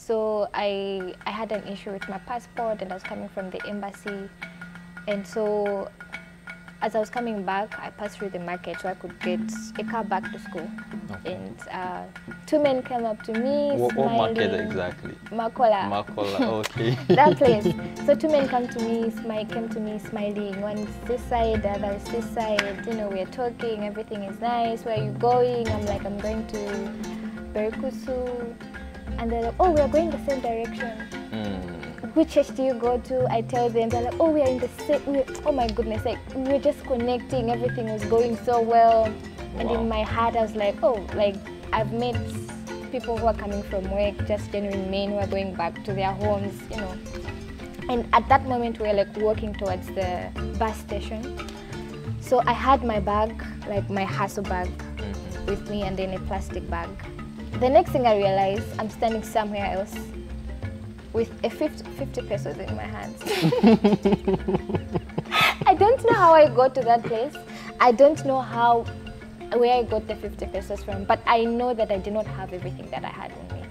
So I had an issue with my passport, and I was coming from the embassy, and so as I was coming back, I passed through the market so I could get a car back to school. Okay. And two men came up to me, What smiling. market exactly? Makola. Makola, okay. That place. So two men came to me, smiling. One is this side, the other is this side. You know, we're talking, everything is nice. Where are you going? I'm like, I'm going to Berikusu. And they're like, oh, we are going the same direction. Which church do you go to? I tell them. They're like, oh, we are in the same. Oh my goodness, like we're just connecting. Everything was going so well. Wow. And in my heart, I was like, oh, like I've met people who are coming from work, just genuine men who are going back to their homes, you know. And at that moment, we were like walking towards the bus station. So I had my bag, like my hustle bag, with me, and then a plastic bag. The next thing I realized, I'm standing somewhere else with a 50 pesos in my hands. I don't know how I got to that place. I don't know where I got the 50 pesos from, but I know that I did not have everything that I had on me.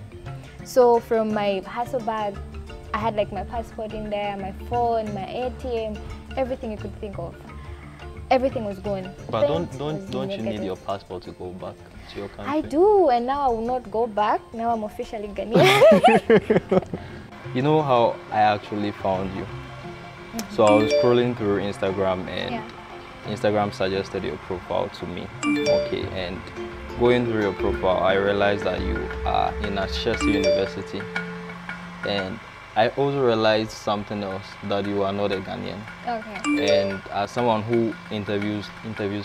So from my hustle bag, I had like my passport in there, my phone, my ATM, everything you could think of. Everything was gone. But don't you need your passport to go back to your country? I do, and now I will not go back. Now I'm officially Ghanaian. You know how I actually found you? So I was scrolling through Instagram, and Instagram suggested your profile to me. Okay, and going through your profile, I realized that you are in Ashesi University. And I also realized something else, that you are not a Ghanaian. Okay. And as someone who interviews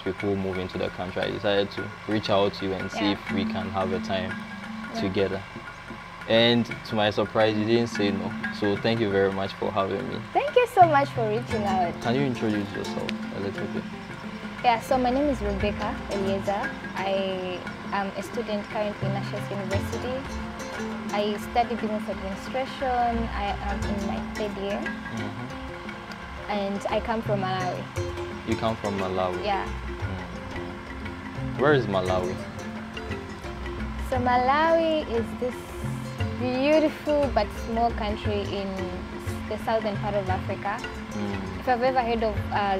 people moving to the country, I decided to reach out to you and see if we can have a time together. And to my surprise, you didn't say no. So thank you very much for having me. Thank you so much for reaching out. Can you introduce yourself a little bit? Yeah, so my name is Rebecca Eliezer. I am a student currently in Ashesi University. I study business administration. I am in my 3rd year. And I come from Malawi. You come from Malawi? Yeah. Where is Malawi? So Malawi is this beautiful but small country in the southern part of Africa. If you've ever heard of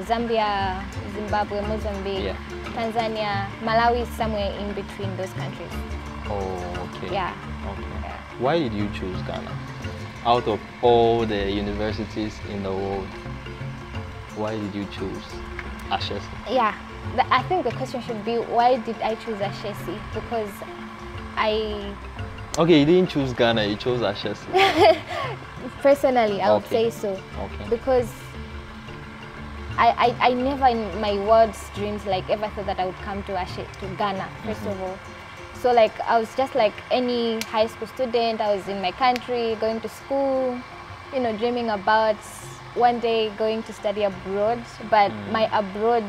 Zambia, Zimbabwe, Mozambique, Tanzania, Malawi is somewhere in between those countries. Oh, okay. Yeah. Okay. Yeah. Why did you choose Ghana? Out of all the universities in the world, why did you choose Ashesi? Yeah, I think the question should be, why did I choose Ashesi? Because Okay, you didn't choose Ghana, you chose Ashesi. Personally, I would say so. Okay. Because I never in my wildest dreams like ever thought that I would come to Ghana, first of all. So like I was just like any high school student. I was in my country, going to school, you know, dreaming about one day going to study abroad. But my abroad,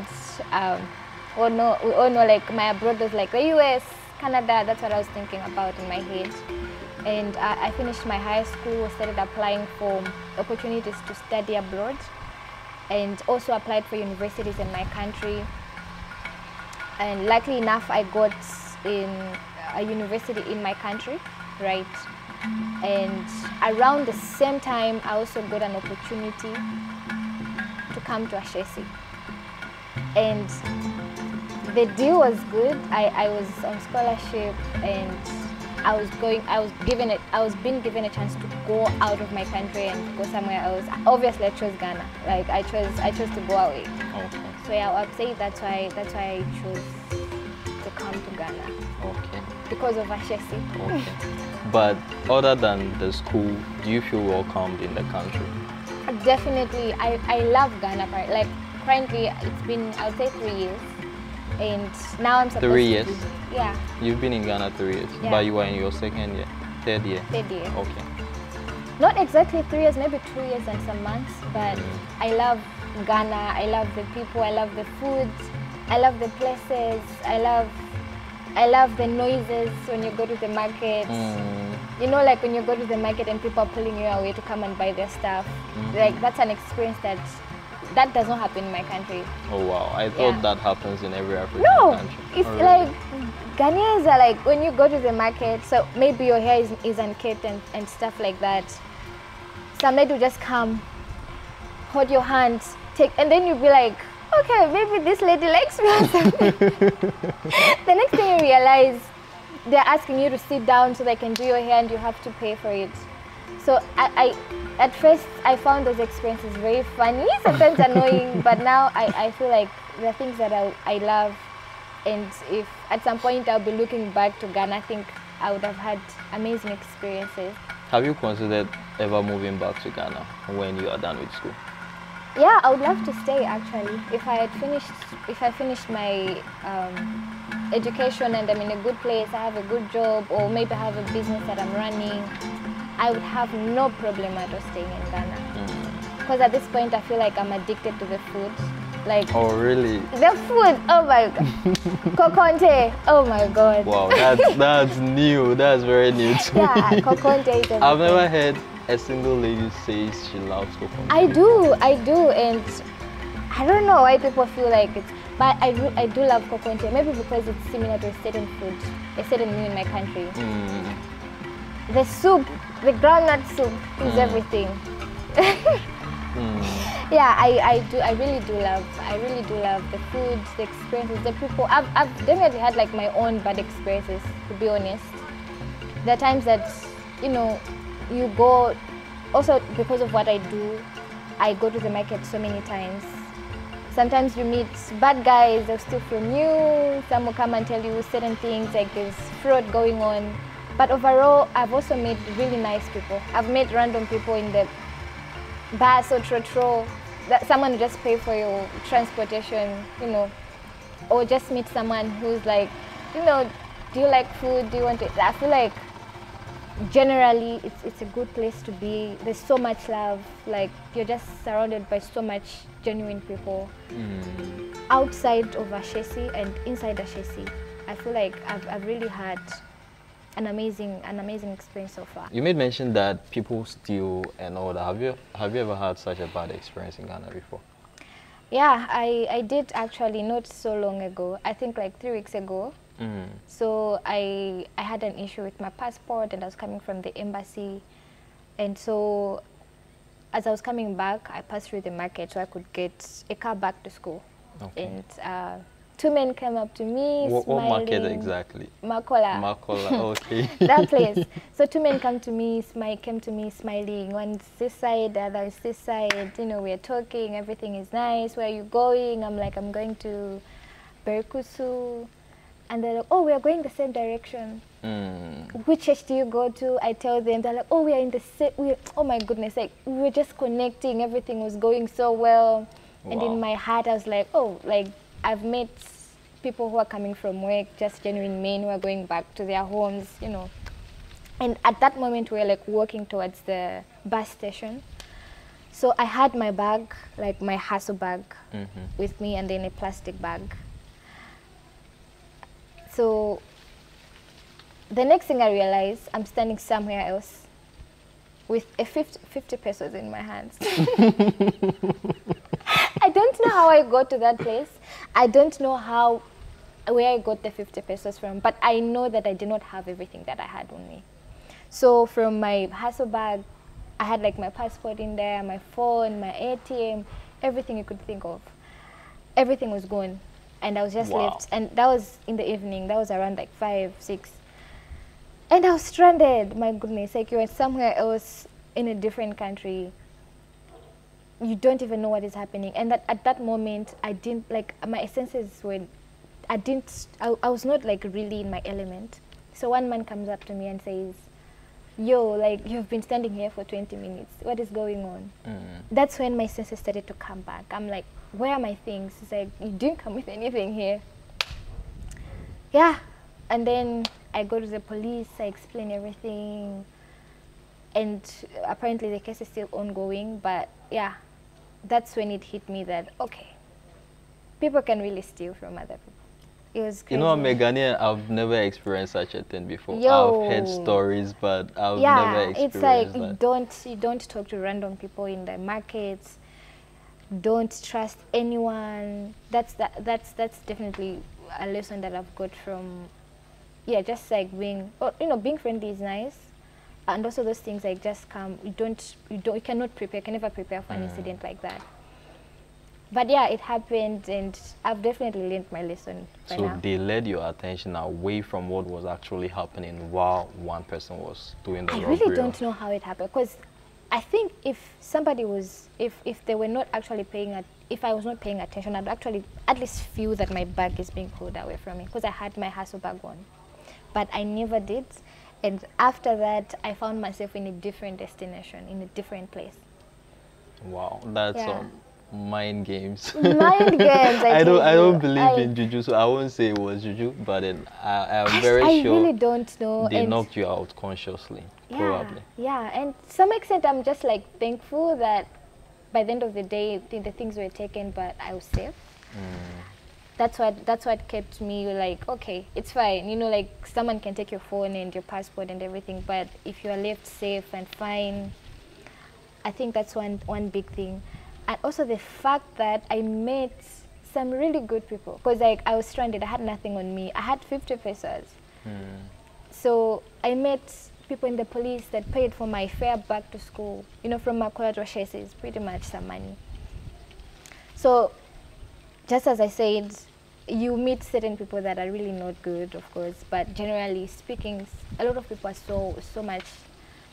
we all know like my abroad was like the US, Canada. That's what I was thinking about in my head. And I finished my high school, started applying for opportunities to study abroad, and also applied for universities in my country. And luckily enough, I got in a university in my country, right? And around the same time, I also got an opportunity to come to Ashesi. And the deal was good. I was on scholarship, and I was being given a chance to go out of my country and go somewhere else. Obviously, I chose Ghana. Like I chose to go away. Okay. So yeah, I'd say that's why I chose to come to Ghana. Okay. Because of Ashesi. Okay. But other than the school, do you feel welcomed in the country? Definitely. I love Ghana. Like currently, it's been, I would say, 3 years. And now I'm supposed 3 years? Yeah. You've been in Ghana 3 years, yeah. But you are in your 2nd year, 3rd year? 3rd year. Okay. Not exactly 3 years, maybe 2 years and some months, but I love Ghana, I love the people, I love the food, I love the places, I love the noises when you go to the market. You know, like when you go to the market and people are pulling you away to come and buy their stuff. Like that's an experience that that does not happen in my country. Oh wow, I thought that happens in every African No, country. it's like Ghanaians are like when you go to the market, so maybe your hair is unkempt and stuff like that. Some lady will just come, hold your hand, and then you'll be like, okay, maybe this lady likes me or something. The next thing you realize, they're asking you to sit down so they can do your hair and you have to pay for it. So at first I found those experiences very funny, sometimes annoying, but now I feel like there are things that I love, and if at some point I'll be looking back to Ghana, I think I would have had amazing experiences. Have you considered ever moving back to Ghana when you are done with school? Yeah, I would love to stay actually. If I finished my education and I'm in a good place, I have a good job, or maybe I have a business that I'm running, I would have no problem at all staying in Ghana. Because at this point I feel like I'm addicted to the food. Like, oh really? The food, oh my god. Kokonte, oh my god. Wow, that's new. That's very new to me. Yeah, kokonte is everything. I've never heard a single lady says she loves kokonte. I do, and I don't know why people feel like it's, but I do love kokonte. Maybe because it's similar to a certain food, a certain meal in my country. The soup, the groundnut soup is everything. Yeah, I really do love the food, the experiences, the people. I've definitely had like my own bad experiences, to be honest. There are times that, you know, you go, also because of what I do, I go to the market so many times. Sometimes you meet bad guys, they'll steal from you, some will come and tell you certain things, like there's fraud going on. But overall, I've also met really nice people. I've met random people in the bus or trotro, that someone will just pay for your transportation, you know, or just meet someone who's like, you know, do you like food, do you want to, I feel like generally it's a good place to be. There's so much love, like you're just surrounded by so much genuine people. Outside of Ashesi and inside Ashesi, I feel like I've really had an amazing experience so far. You made mention that people steal and all that. Have you ever had such a bad experience in Ghana before? Yeah, I did actually, not so long ago. I think like 3 weeks ago. So I had an issue with my passport and I was coming from the embassy. And so as I was coming back, I passed through the market so I could get a car back to school. Okay. And 2 men came up to me, smiling. What market exactly? Makola. Makola, okay. That place. So 2 men came to me smiling. One's this side, the other is this side. You know, we're talking, everything is nice. Where are you going? I'm like, I'm going to Berikusu. And they're like, oh, we are going the same direction. Which church do you go to? I tell them. They're like, oh, we are in the same, oh my goodness, like we were just connecting. Everything was going so well. Wow. And in my heart, I was like, oh, like I've met people who are coming from work, just genuine men who are going back to their homes, you know. And at that moment, we were like walking towards the bus station. So I had my bag, like my hustle bag with me, and then a plastic bag. So the next thing I realized, I'm standing somewhere else with a 50 pesos in my hands. I don't know how I got to that place. I don't know where I got the 50 pesos from, but I know that I did not have everything that I had on me. So from my hustle bag, I had like my passport in there, my phone, my ATM, everything you could think of. Everything was gone. And I was just left. And that was in the evening. That was around like 5, 6. And I was stranded. My goodness, like you were somewhere else in a different country. You don't even know what is happening. And at that moment, I didn't, like, my senses were, I was not like really in my element. So one man comes up to me and says, yo, like you've been standing here for 20 minutes. What is going on? That's when my senses started to come back. I'm like, where are my things? It's like, you didn't come with anything here. Yeah. And then I go to the police, I explain everything. And apparently the case is still ongoing, but yeah, that's when it hit me that, okay, people can really steal from other people. It was crazy. You know, Megania, I've never experienced such a thing before. Yo. I've heard stories, but I've never experienced it's like that. you don't talk to random people in the markets. don't trust anyone. That's definitely a lesson that I've got from, yeah, just like being, being friendly is nice, and also those things like just come. You cannot prepare. You can never prepare for an incident like that. But yeah, it happened, and I've definitely learned my lesson by now. So they led your attention away from what was actually happening while one person was doing the robbery. I really don't know how it happened, because I think if somebody was, if they were not actually if I was not paying attention, I'd actually at least feel that my bag is being pulled away from me, because I had my hustle bag on. But I never did. And after that, I found myself in a different destination, in a different place. Wow, that's mind games. Mind games. I don't believe in juju, so I won't say it was juju, but then I'm very sure. I really don't know. They knocked you out consciously, probably. Yeah, and to some extent, I'm just like thankful that by the end of the day, the things were taken, but I was safe. That's what kept me like, okay, it's fine. You know, like someone can take your phone and your passport and everything, but if you are left safe and fine, I think that's one big thing. And also the fact that I met some really good people, because like I was stranded, I had nothing on me. I had 50 pesos. So I met people in the police that paid for my fare back to school. You know, from Makola to Ashesi is pretty much some money. So just as I said, you meet certain people that are really not good, of course, but generally speaking, a lot of people are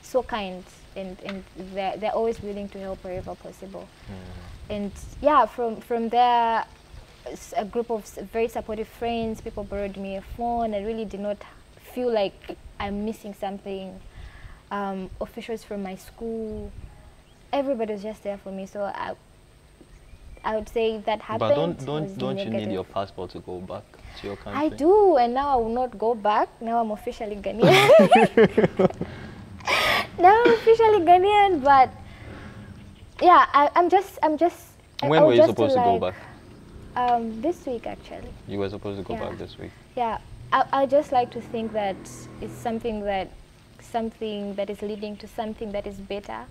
so kind, and they're always willing to help wherever possible. And yeah, from there, a group of very supportive friends, people borrowed me a phone. I really did not feel like I'm missing something. Officials from my school, everybody was just there for me. So I would say that happened. But don't you need your passport to go back to your country? I do, and now I will not go back. Now I'm officially Ghanaian. Now I'm officially Ghanaian, but yeah, I'm just. When were you supposed to go back? This week actually. You were supposed to go back this week. Yeah, I just like to think that it's something that is leading to something that is better.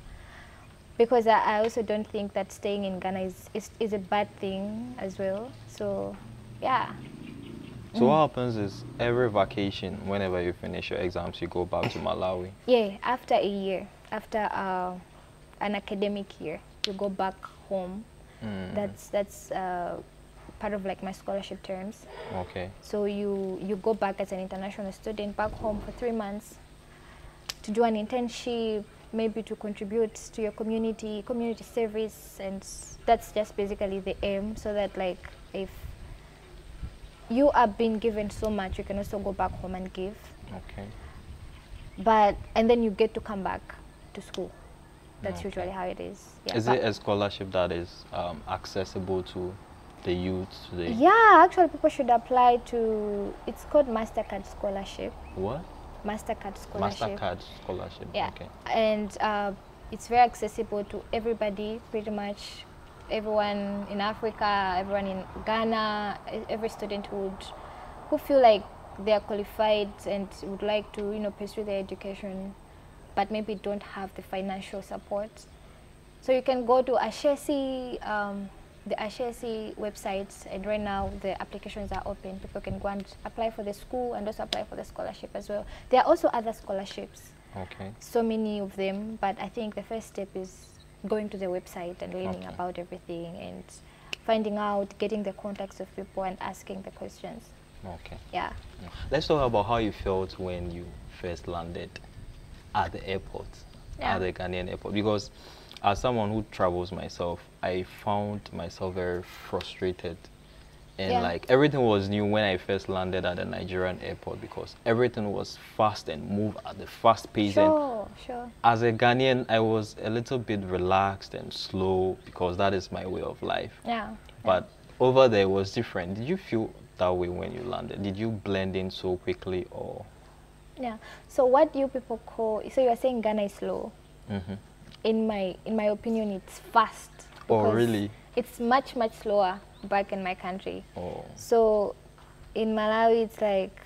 Because I also don't think that staying in Ghana is a bad thing as well. So, yeah. So what happens is every vacation, whenever you finish your exams, you go back to Malawi? Yeah, after a year, after an academic year, you go back home. That's part of like my scholarship terms. Okay. So you go back as an international student back home for 3 months to do an internship, maybe to contribute to your community service, and that's just basically the aim, so that like if you are being given so much, you can also go back home and give. Okay. And then you get to come back to school. That's usually how it is. Yeah, is it a scholarship that is accessible to the youth today? Yeah, actually people should apply to, it's called MasterCard Scholarship. What? MasterCard Scholarship. MasterCard Scholarship. Yeah. Okay. And it's very accessible to everybody, pretty much everyone in Africa, everyone in Ghana, every student who feel like they are qualified and would like to, pursue their education, but maybe don't have the financial support. So you can go to Ashesi, the Ashesi website, and right now the applications are open. People can go and apply for the school and also apply for the scholarship as well. There are also other scholarships. Okay. So many of them, but I think the first step is going to the website and learning about everything and finding out, getting the contacts of people and asking the questions. Okay. Yeah. Let's talk about how you felt when you first landed at the airport, at the Ghanaian airport, because as someone who travels myself, I found myself very frustrated. And like everything was new when I first landed at the Nigerian airport, because everything was fast and moved at the fast pace. Sure. As a Ghanaian, I was a little bit relaxed and slow because that is my way of life. Yeah. But over there it was different. Did you feel that way when you landed? Did you blend in so quickly, or? Yeah. So what you people call, so you are saying Ghana is slow. In my opinion, it's fast. Oh, really? It's much slower back in my country. Oh. So in Malawi, it's like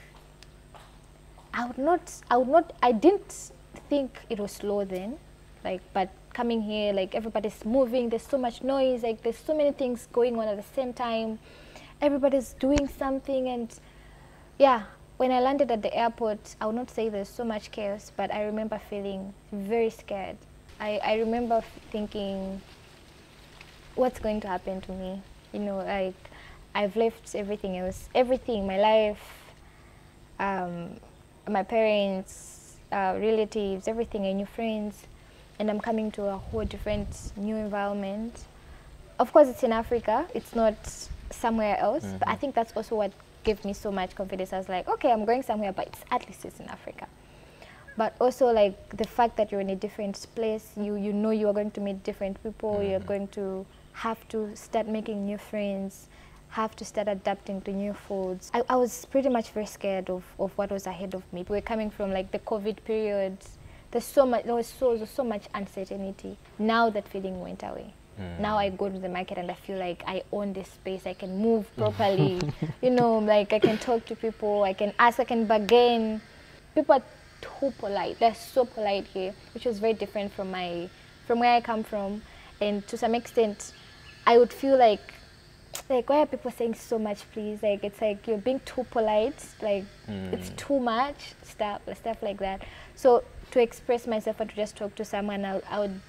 I didn't think it was slow then, Like, but coming here, like everybody's moving, there's so much noise, like there's so many things going on at the same time. Everybody's doing something, and yeah, when I landed at the airport, I would not say there's so much chaos, but I remember feeling very scared. I remember thinking, what's going to happen to me? You know, like I've left everything else, everything, my life, my parents, relatives, everything, and new friends, and I'm coming to a whole different new environment. Of course, it's in Africa, it's not somewhere else, but I think that's also what gave me so much confidence. I was like, okay, I'm going somewhere, but at least it's in Africa. But also like the fact that you're in a different place, you know you are going to meet different people, you're going to have to start making new friends, have to start adapting to new foods. I was pretty much very scared of what was ahead of me. We're coming from like the COVID period. There was so much uncertainty. Now that feeling went away. Now I go to the market and I feel like I own this space. I can move properly. You know, like I can talk to people, I can ask, I can bargain. People are too polite. They're so polite here, which was very different from where I come from. And to some extent, I would feel like why are people saying so much, please? Like it's like you're being too polite. Like it's too much stuff like that. So to express myself or to just talk to someone, I would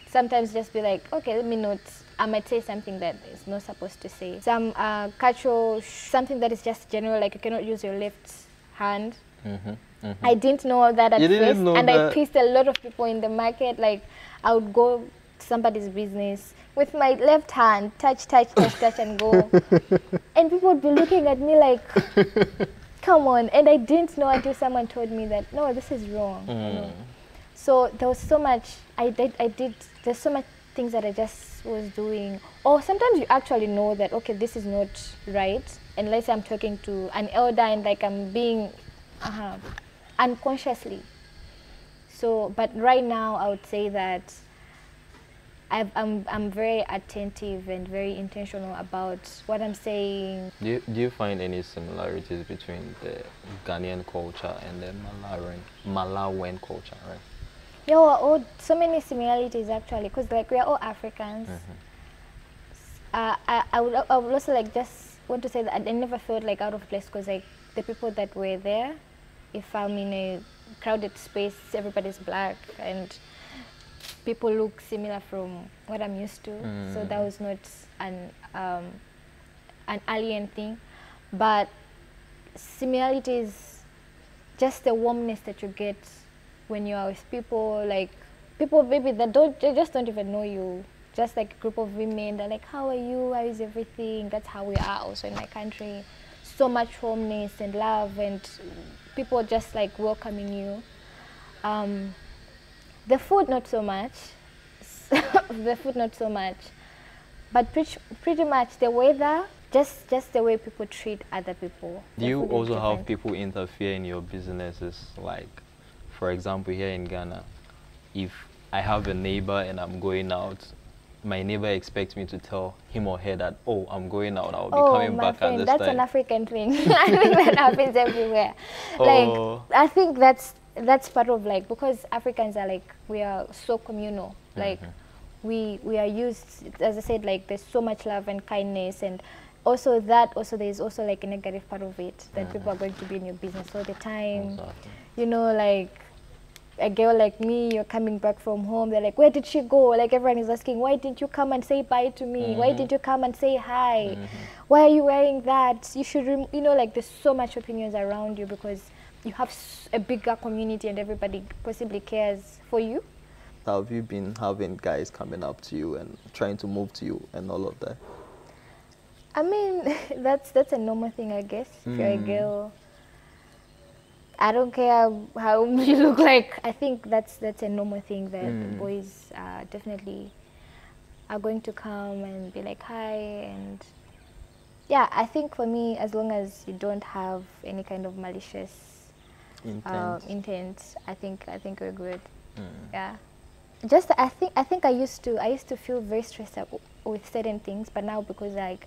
sometimes just be like, okay, let me not. I might say something that is not supposed to say. Some cultural, something that is just general, like you cannot use your left hand. I didn't know all that at first, and I pissed a lot of people in the market. Like I would go to somebody's business with my left hand, touch, and go. And people would be looking at me like, come on. And I didn't know until someone told me that, no, this is wrong. You know? So there was so much, there's so much things that I just was doing. Or sometimes you actually know that, okay, this is not right. Unless I'm talking to an elder and like I'm being unconsciously. So, but right now I would say that I'm very attentive and very intentional about what I'm saying. Do you find any similarities between the Ghanaian culture and the Malawian culture, right? Yeah, so many similarities actually, because like we are all Africans. I would also like just want to say that I never felt like out of place, because like the people that were there, if I'm in a crowded space, everybody's black and people look similar from what I'm used to. So that was not an alien thing, but similarities, just the warmness that you get when you are with people, like people maybe that they just don't even know you, just like a group of women, they're like, how are you, how is everything? That's how we are also in my country. So much warmness and love, and people just like welcoming you. The food not so much, but pretty much the weather, just the way people treat other people. Do you also have people interfere in your businesses? Like, for example, here in Ghana, if I have a neighbor and I'm going out, my neighbor expects me to tell him or her that, oh, I'm going out, I'll be coming back at this time. That's an African thing. I think that happens everywhere. Like, I think that's part of like, because Africans are like, we are so communal. Like, we are used, as I said, like there's so much love and kindness, and also there's also like a negative part of it, that people are going to be in your business all the time. You know, like a girl like me, you're coming back from home, they're like, where did she go? Like everyone is asking, why didn't you come and say bye to me? Why didn't you come and say hi? Why are you wearing that? You should, you know, like there's so much opinions around you because you have a bigger community and everybody possibly cares for you. Have you been having guys coming up to you and trying to move to you and all of that? I mean, that's a normal thing, I guess. If you're a girl, I don't care how you look like. I think that's a normal thing that boys definitely are going to come and be like, hi. And yeah, I think for me, as long as you don't have any kind of malicious intent, I think we're good. Yeah. Just I think I used to feel very stressed out with certain things, but now because I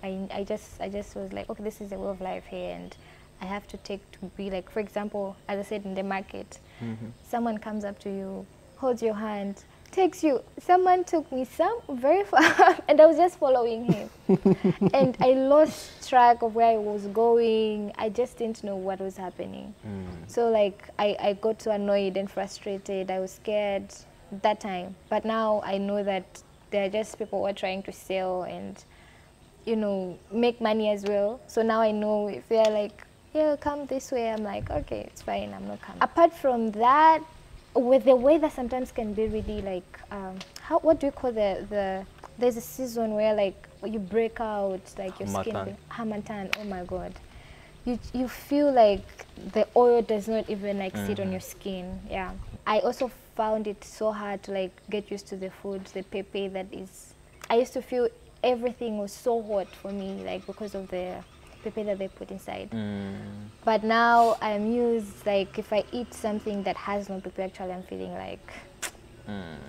just was like, okay, this is the way of life here, and I have to be like, for example, as I said, in the market, someone comes up to you, holds your hand, takes you? Someone took me very far, and I was just following him. And I lost track of where I was going. I just didn't know what was happening. So like, I got so annoyed and frustrated. I was scared that time. But now I know that they're just people who are trying to sell and, you know, make money as well. So now I know if they're like, yeah, come this way, I'm like, okay, it's fine, I'm not coming. Apart from that, with the weather sometimes can be really like, what do you call there's a season where like you break out, like your skin, Hamatan, oh my God. You feel like the oil does not even like sit on your skin, yeah. I also found it so hard to like get used to the food, the pepe that is, I used to feel everything was so hot for me, like because of the pepe that they put inside. But now I'm used, like if I eat something that has no pepe, actually I'm feeling like,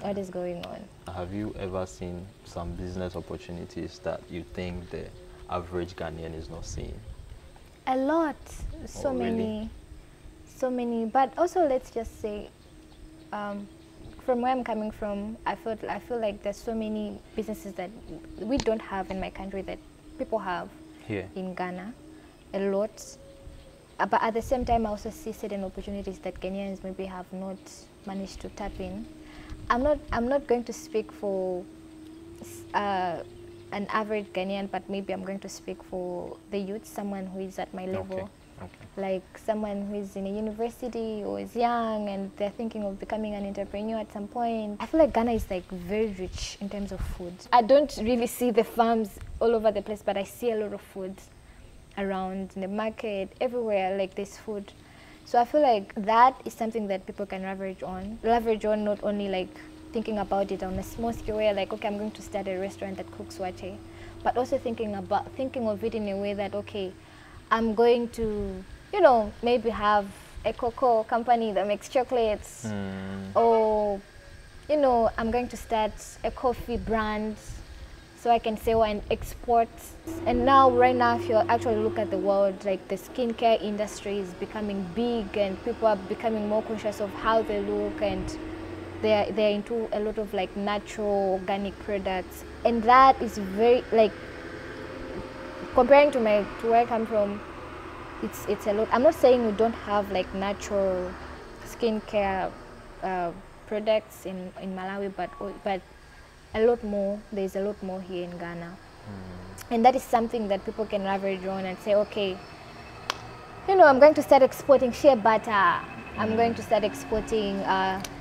what is going on? Have you ever seen some business opportunities that you think the average Ghanaian is not seeing? A lot, so many, but also let's just say, from where I'm coming from, I feel like there's so many businesses that we don't have in my country that people have here in Ghana, a lot. But at the same time, I also see certain opportunities that Kenyans maybe have not managed to tap in. I'm not going to speak for an average Ghanaian, but maybe I'm going to speak for the youth, someone who is at my level. Like someone who is in a university or is young and they're thinking of becoming an entrepreneur at some point. I feel like Ghana is like very rich in terms of food. I don't really see the farms all over the place, but I see a lot of food around in the market, everywhere, like there's food. So I feel like that is something that people can leverage on. Not only like thinking about it on a small scale where like, okay, I'm going to start a restaurant that cooks wache, but also thinking of it in a way that, okay, I'm going to, you know, maybe have a cocoa company that makes chocolates, or, you know, I'm going to start a coffee brand so I can sell and export. And now, right now, if you actually look at the world, like the skincare industry is becoming big and people are becoming more conscious of how they look, and they're into a lot of like natural, organic products. And that is very, like, comparing to where I come from, it's a lot. I'm not saying we don't have like natural skincare products in Malawi, but a lot more. There's a lot more here in Ghana, and that is something that people can leverage on and say, okay, you know, I'm going to start exporting shea butter. I'm going to start exporting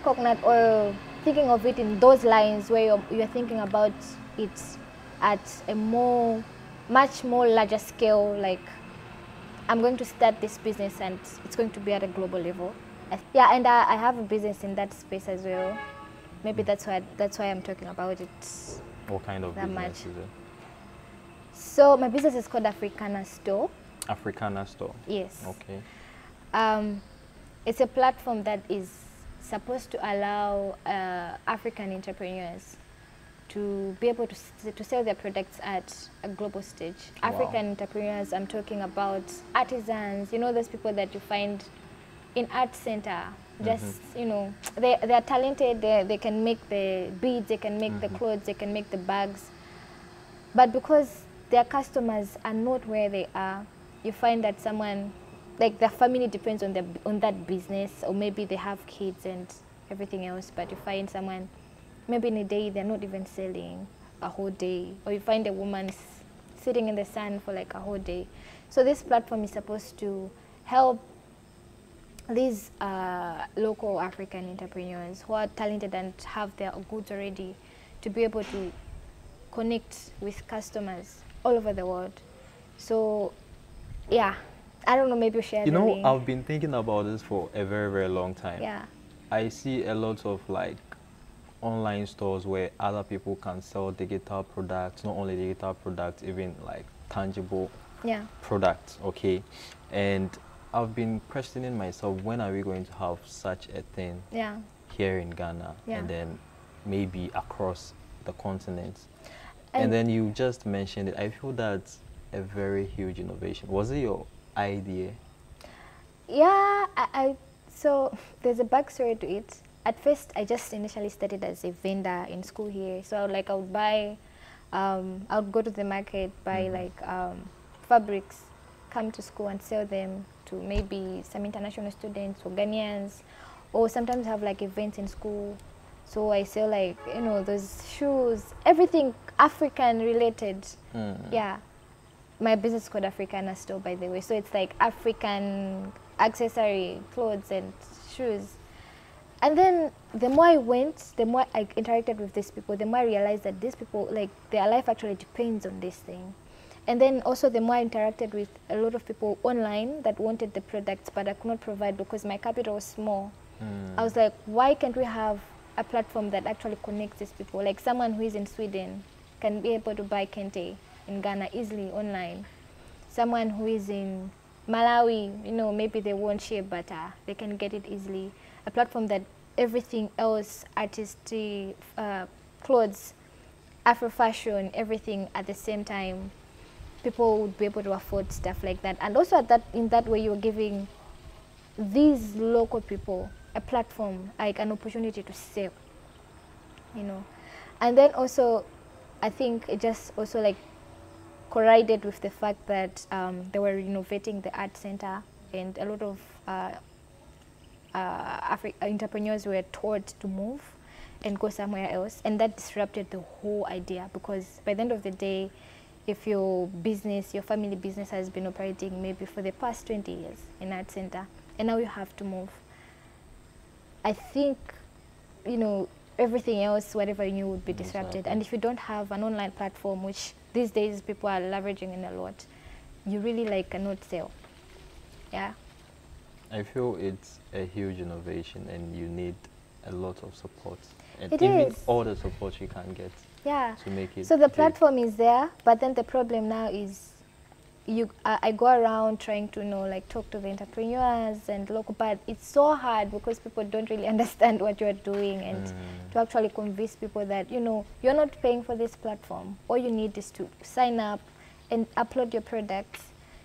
coconut oil. Thinking of it in those lines where you're thinking about it at a much more larger scale, like I'm going to start this business and it's going to be at a global level. Yeah, and I have a business in that space as well. Maybe that's why I'm talking about it. What kind of business is it? So my business is called Africana Store. Africana Store? Yes. Okay. It's a platform that is supposed to allow African entrepreneurs to be able to sell their products at a global stage. Wow. African entrepreneurs, I'm talking about artisans, you know, those people that you find in art center, just, you know, they're talented, they can make the beads, they can make the clothes, they can make the bags. But because their customers are not where they are, you find that someone, like their family depends on that business, or maybe they have kids and everything else, but you find someone, maybe in a day they're not even selling a whole day, or you find a woman sitting in the sun for like a whole day. So this platform is supposed to help these local African entrepreneurs who are talented and have their goods already to be able to connect with customers all over the world. So yeah, I don't know, maybe share. You know, I've been thinking about this for a very, very long time. Yeah. I see a lot of like online stores where other people can sell digital products, not only digital products, even like tangible products, okay? And I've been questioning myself, when are we going to have such a thing here in Ghana, and then maybe across the continent? And then you just mentioned it. I feel that's a very huge innovation. Was it your idea? Yeah, so there's a backstory to it. at first I just initially started as a vendor in school here. So I would buy, I would go to the market, buy like fabrics, come to school and sell them to maybe some international students or Ghanaians, or sometimes have like events in school. So I sell like, you know, those shoes, everything African related. Yeah. My business is called Africana Store, by the way. So it's like African accessory, clothes and shoes. And then the more I went, the more I interacted with these people, the more I realized that these people, like, their life actually depends on this thing. And then also the more I interacted with a lot of people online that wanted the products, but I could not provide because my capital was small. I was like, why can't we have a platform that actually connects these people? Like someone who is in Sweden can be able to buy kente in Ghana easily online. Someone who is in Malawi, you know, maybe they won't share butter, they can get it easily. A platform that everything else, artistic, clothes, Afro fashion, everything at the same time, people would be able to afford stuff like that. And also in that way, you're giving these local people a platform, like an opportunity to sell, you know. And then also, I think it just also like collided with the fact that they were renovating the art center, and a lot of entrepreneurs were told to move and go somewhere else, and that disrupted the whole idea, because by the end of the day, if your business, your family business has been operating maybe for the past 20 years in art center, and now you have to move, I think, you know, everything else, whatever you knew, would be disrupted. Exactly. And if you don't have an online platform, which these days people are leveraging in a lot, you really like cannot sell. Yeah. I feel it's a huge innovation and you need a lot of support. And It even is. all the support you can get to make it So the big. platform is there, but then the problem now is I go around trying to, you know, like talk to the entrepreneurs and local, but it's so hard because people don't really understand what you're doing, and to actually convince people that, you know, you're not paying for this platform. All you need is to sign up and upload your products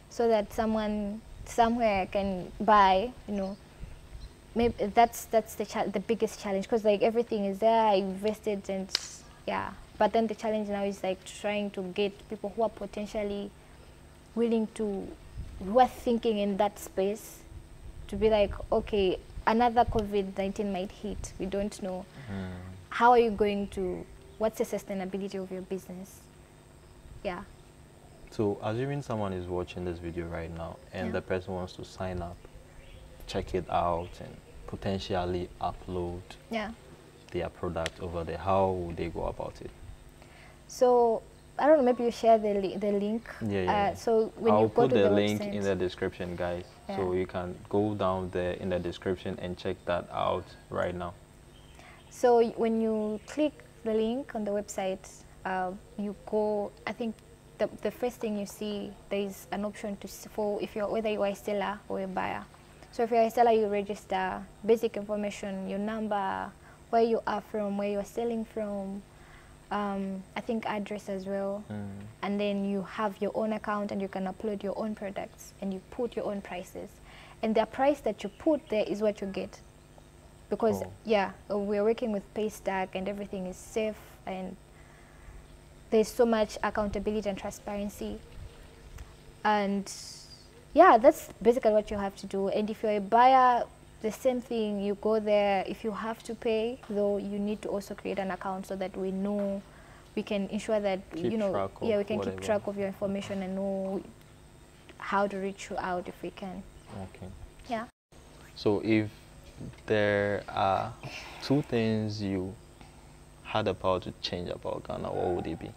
so that someone somewhere can buy, you know. Maybe that's the biggest challenge, because like everything is there, I invested, and yeah, but then the challenge now is like trying to get people who are potentially willing to, who are thinking in that space, to be like, okay, another COVID-19 might hit, we don't know. How are you going to, what's the sustainability of your business? Yeah. So assuming someone is watching this video right now and the person wants to sign up, check it out and potentially upload their product over there, how would they go about it? So I don't know, maybe you share the link. So when I'll you go put to the the link website in the description, guys. So you can go down there in the description and check that out right now. So when you click the link on the website, you go, I think the first thing you see, there is an option for if you're, whether you are a seller or a buyer. So if you're a seller, you register basic information, your number, where you are from, where you're selling from, I think address as well. And then you have your own account and you can upload your own products and you put your own prices. And the price that you put there is what you get. Because, we're working with Paystack and everything is safe, and there's so much accountability and transparency. And yeah, that's basically what you have to do. And if you're a buyer, the same thing, you go there. If you have to pay, though, you need to also create an account so that we know, we can ensure that, you know, we can keep track of your information and know how to reach you out if we can. Okay. Yeah. So if there are two things you had about to change about Ghana, what would it be?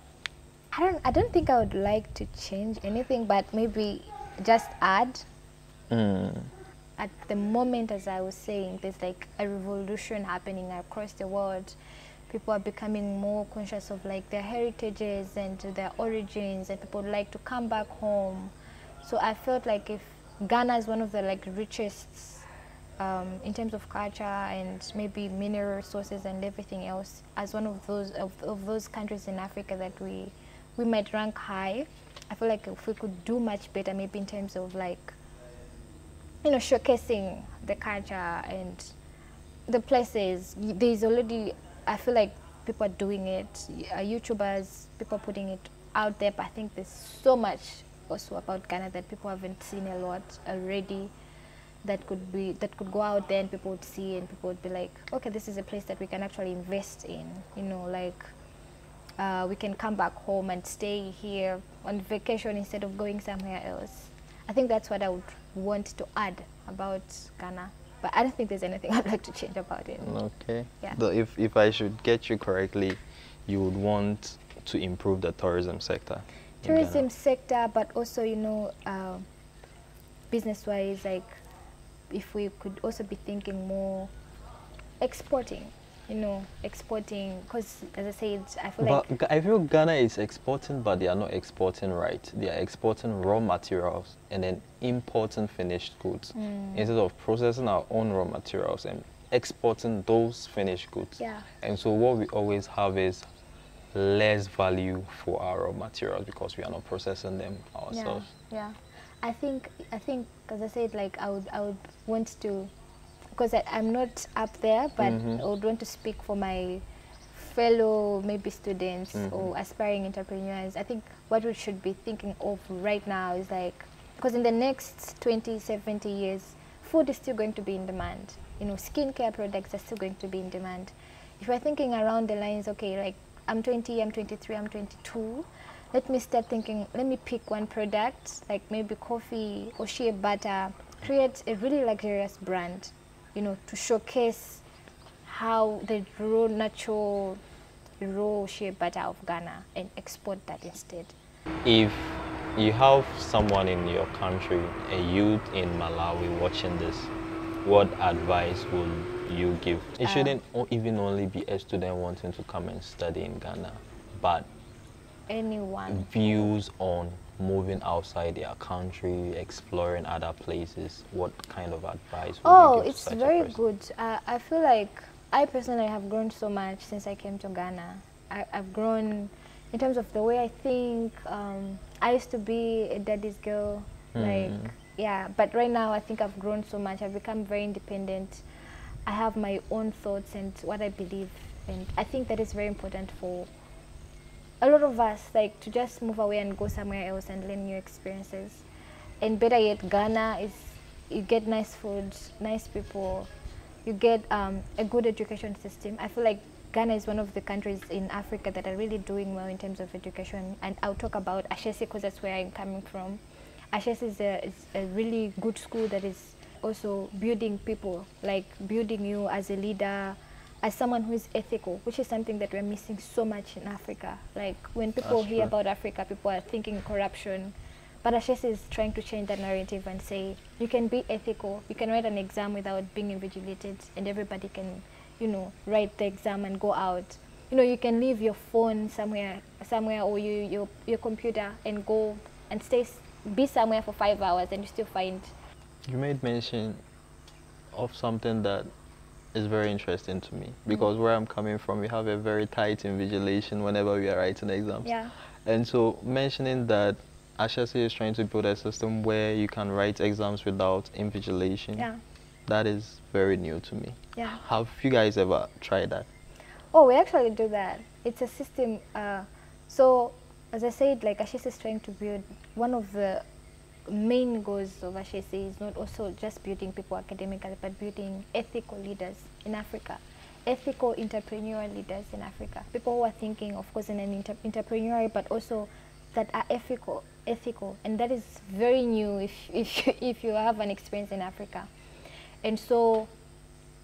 I don't think I would like to change anything, but maybe just add. At the moment, as I was saying, there's like a revolution happening across the world. People are becoming more conscious of like their heritages and their origins, and people would like to come back home. So I felt like if Ghana is one of the like richest in terms of culture and maybe mineral resources and everything else, as one of those countries in Africa that we might rank high. I feel like if we could do much better, maybe in terms of like, you know, showcasing the culture and the places, there's already, I feel like people are doing it, YouTubers, people are putting it out there, but I think there's so much also about Ghana that people haven't seen a lot already, that could go out there and people would see and people would be like, okay, this is a place that we can actually invest in, you know, like we can come back home and stay here on vacation instead of going somewhere else. I think that's what I would want to add about Ghana. But I don't think there's anything I'd like to change about it. Okay. Yeah. If I should get you correctly, you would want to improve the tourism sector. Tourism sector, but also, you know, business-wise, like if we could also be thinking more exporting, you know, exporting, because as I said, I feel like... I feel Ghana is exporting, but they are not exporting right. They are exporting raw materials and then importing finished goods instead of processing our own raw materials and exporting those finished goods. Yeah. And so what we always have is less value for our raw materials because we are not processing them ourselves. Yeah. I think, as I said, like I would want to, because I'm not up there, but I would want to speak for my fellow maybe students or aspiring entrepreneurs. I think what we should be thinking of right now is like, because in the next 20, 70 years, food is still going to be in demand. You know, skincare products are still going to be in demand. If we're thinking around the lines, okay, like I'm 20, I'm 23, I'm 22, let me start thinking, let me pick one product, like maybe coffee or shea butter, create a really luxurious brand, you know, to showcase how the raw, natural, raw shea butter of Ghana and export that instead. If you have someone in your country, a youth in Malawi watching this, what advice would you give? It shouldn't even only be a student wanting to come and study in Ghana, but anyone. Views on moving outside their country, exploring other places. What kind of advice would you give to such a person? It's very good. I feel like I personally have grown so much since I came to Ghana. I've grown in terms of the way I think. I used to be a daddy's girl, like, yeah, but right now I think I've grown so much. I've become very independent. I have my own thoughts and what I believe, and I think that is very important for a lot of us, like, to just move away and go somewhere else and learn new experiences. And better yet, Ghana is, you get nice food, nice people, you get a good education system. I feel like Ghana is one of the countries in Africa that are really doing well in terms of education. And I'll talk about Ashesi because that's where I'm coming from. Ashesi is a really good school that is also building people, like building you as a leader, as someone who is ethical, which is something that we're missing so much in Africa. Like when people hear about Africa, people are thinking corruption. But Ashesi is trying to change that narrative and say, you can be ethical, you can write an exam without being invigilated, and everybody can, you know, write the exam and go out. You know, you can leave your phone somewhere or your computer and go and be somewhere for 5 hours and you still find. You made mention of something that is very interesting to me, because where I'm coming from, we have a very tight invigilation whenever we are writing exams. Yeah. And so mentioning that Ashesi is trying to build a system where you can write exams without invigilation, Yeah. that is very new to me. Yeah. Have you guys ever tried that? Oh, we actually do that. It's a system. So, as I said, like Ashesi is trying to build, one of the main goals of Ashesi is not also just building people academically, but building ethical leaders in Africa, ethical entrepreneurial leaders in Africa. People who are thinking, of course, in an entrepreneurial, but also that are ethical, and that is very new if you have an experience in Africa. And so,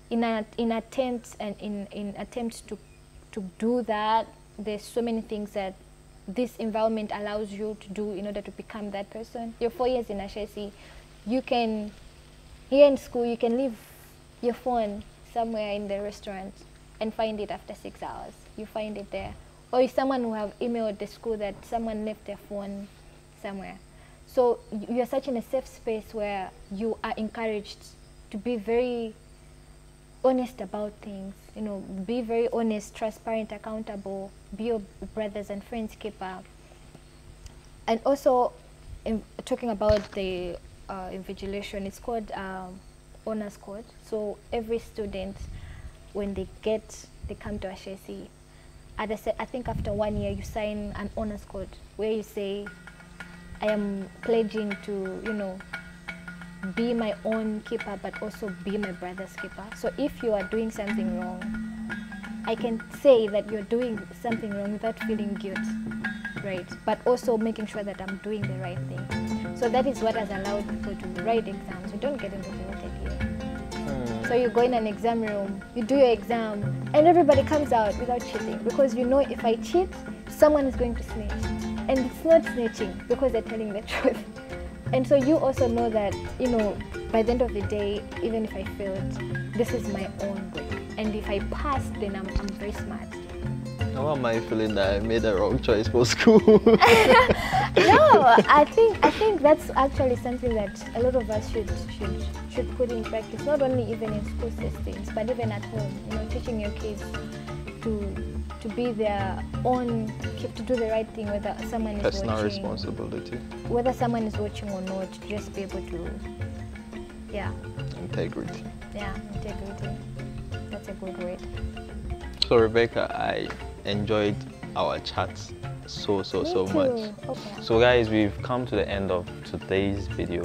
in attempts to do that, there's so many things that this environment allows you to do in order to become that person. Your 4 years in Ashesi, you can, here in school, you can leave your phone somewhere in the restaurant and find it after 6 hours. You find it there. Or if someone who have emailed the school that someone left their phone somewhere. So you are such in a safe space where you are encouraged to be very honest about things, you know, be very honest, transparent, accountable, be your brothers and friends keeper. And also, talking about the invigilation, it's called honors code. So every student when they come to Ashesi, I think after 1 year you sign an honors code where you say, I am pledging to, you know, be my own keeper, but also be my brother's keeper. So if you are doing something wrong, I can say that you're doing something wrong without feeling guilt, right? But also making sure that I'm doing the right thing. So that is what has allowed people to write exams. You don't get invigilated here. So you go in an exam room, you do your exam, and everybody comes out without cheating, because you know if I cheat, someone is going to snitch. And it's not snitching because they're telling the truth. And so you also know that, you know, by the end of the day, even if I failed, this is my own work. And if I pass, then I'm very smart. How am I feeling that I made the wrong choice for school? No, I think that's actually something that a lot of us should put in practice. Not only even in school systems, but even at home. You know, teaching your kids to be their own, to do the right thing, whether someone is watching. Personal responsibility. Whether someone is watching or not, to just be able to, yeah. Integrity. Yeah, integrity. That's a good word. So Rebecca, I enjoyed our chat so much. Okay. So guys, we've come to the end of today's video.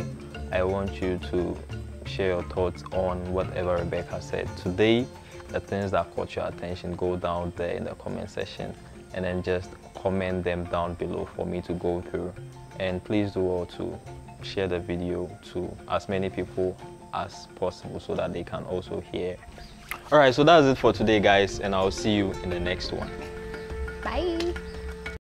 I want you to share your thoughts on whatever Rebecca said today. The things that caught your attention, go down there in the comment section and then just comment them down below for me to go through. And please do all to share the video to as many people as possible so that they can also hear. All right, so that's it for today, guys, and I'll see you in the next one. Bye.